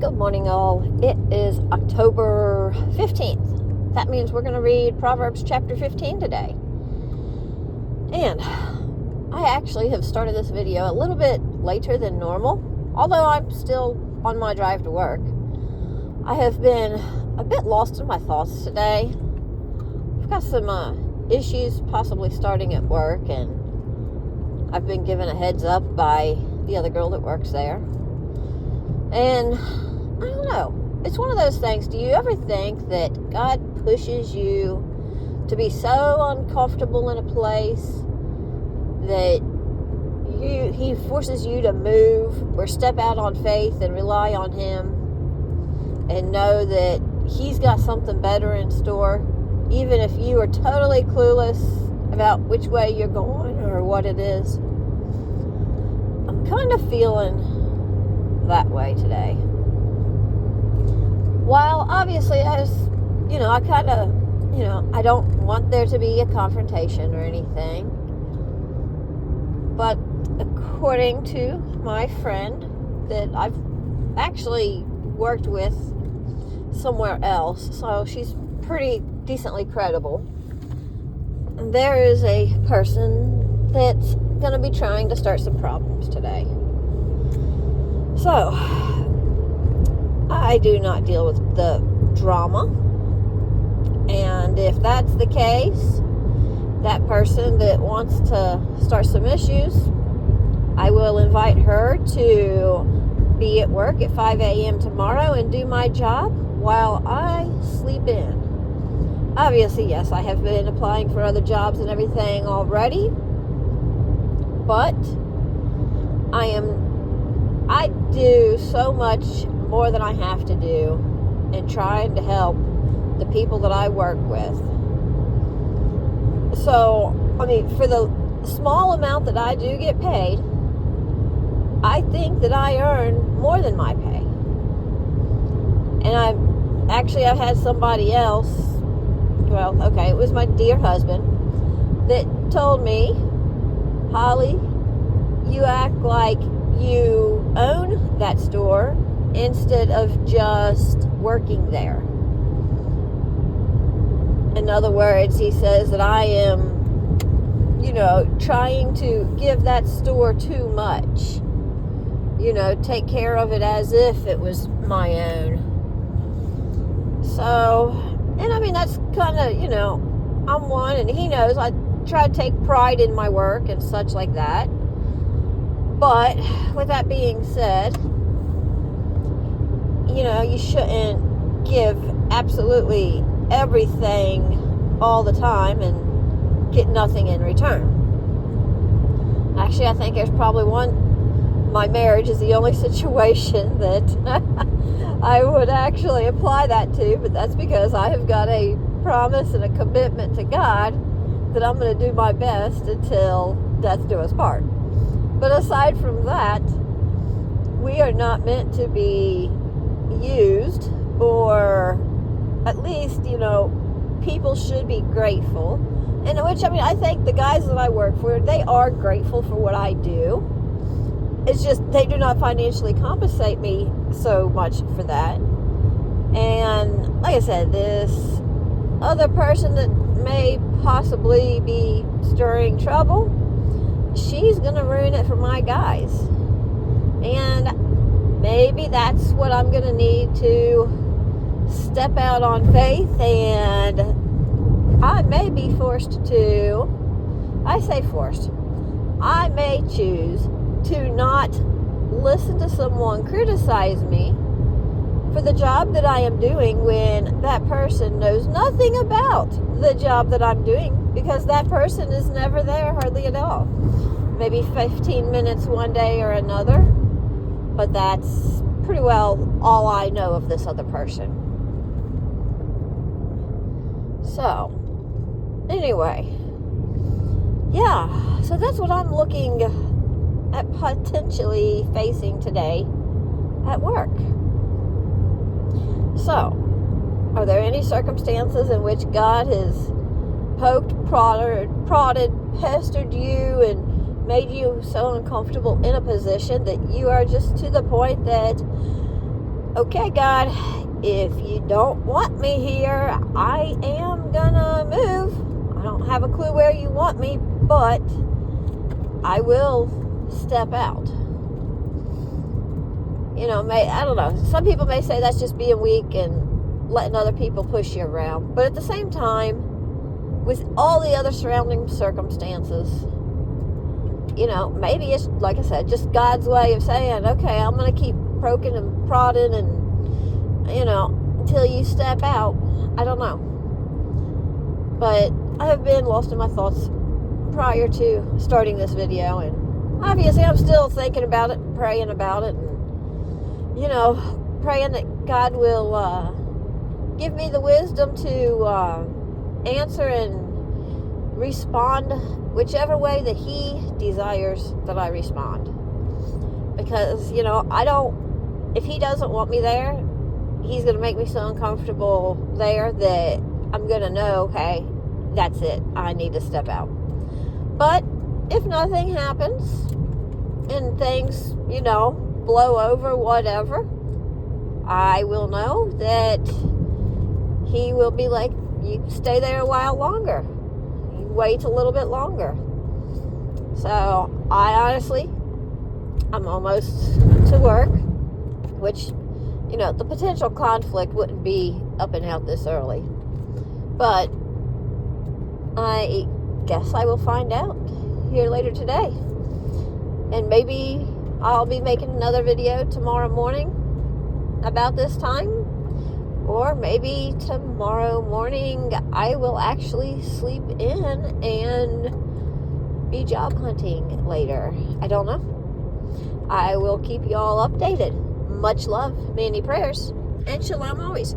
Good morning, all. It is October 15th. That means we're going to read Proverbs chapter 15 today. And I actually have started this video a little bit later than normal, although I'm still on my drive to work. I have been a bit lost in my thoughts today. I've got some issues possibly starting at work, and I've been given a heads up by the other girl that works there. And I don't know. It's one of those things. Do you ever think that God pushes you to be so uncomfortable in a place that He forces you to move or step out on faith and rely on Him and know that He's got something better in store, even if you are totally clueless about which way you're going or what it is? I'm kind of feeling that way today. While obviously, as you know, I don't want there to be a confrontation or anything. But according to my friend that I've actually worked with somewhere else, so she's pretty decently credible, there is a person that's going to be trying to start some problems today. So I do not deal with the drama, and if that's the case, that person that wants to start some issues, I will invite her to be at work at 5 a.m. tomorrow and do my job while I sleep in. Obviously, yes, I have been applying for other jobs and everything already, but I do so much more than I have to do in trying to help the people that I work with. So, I mean, for the small amount that I do get paid, I think that I earn more than my pay. And I've had somebody else, it was my dear husband, that told me, Holly, you act like you own that store instead of just working there. In other words, he says that I am, trying to give that store too much. Take care of it as if it was my own. So, and I mean, that's kind of, I'm one, and he knows I try to take pride in my work and such like that. But with that being said, you shouldn't give absolutely everything all the time and get nothing in return. Actually, I think there's probably my marriage is the only situation that I would actually apply that to, but that's because I have got a promise and a commitment to God that I'm going to do my best until death do us part. But aside from that, we are not meant to be used, or at least, people should be grateful. And I think the guys that I work for, they are grateful for what I do. It's just they do not financially compensate me so much for that. And like I said, this other person that may possibly be stirring trouble, she's going to ruin it for my guys. And maybe that's what I'm going to need to step out on faith, and I may be I may choose to not listen to someone criticize me for the job that I am doing when that person knows nothing about the job that I'm doing, because that person is never there hardly at all. Maybe 15 minutes one day or another, but that's pretty well all I know of this other person. So, anyway, so that's what I'm looking at potentially facing today at work. So, are there any circumstances in which God has poked, prodded, pestered you, and made you so uncomfortable in a position that you are just to the point that okay, God, if you don't want me here, I am gonna move. I don't have a clue where you want me, but I will step out. You know, I don't know. Some people may say that's just being weak and letting other people push you around. But at the same time, with all the other surrounding circumstances, you know, maybe it's, like I said, just God's way of saying, okay, I'm going to keep poking and prodding and, you know, until you step out. I don't know. But I have been lost in my thoughts prior to starting this video, and obviously I'm still thinking about it, praying about it, and, you know, praying that God will give me the wisdom to answer and respond whichever way that He desires that I respond. Because, you know, if He doesn't want me there, He's going to make me so uncomfortable there that I'm going to know, hey, that's it. I need to step out. But if nothing happens and things, you know, blow over, whatever, I will know that He will be like, you stay there a while longer. You wait a little bit longer. So I honestly, I'm almost to work, which, you know, the potential conflict wouldn't be up and out this early. But I guess I will find out here later today. And maybe I'll be making another video tomorrow morning about this time. Or maybe tomorrow morning I will actually sleep in and be job hunting later. I don't know. I will keep you all updated. Much love, many prayers, and shalom always.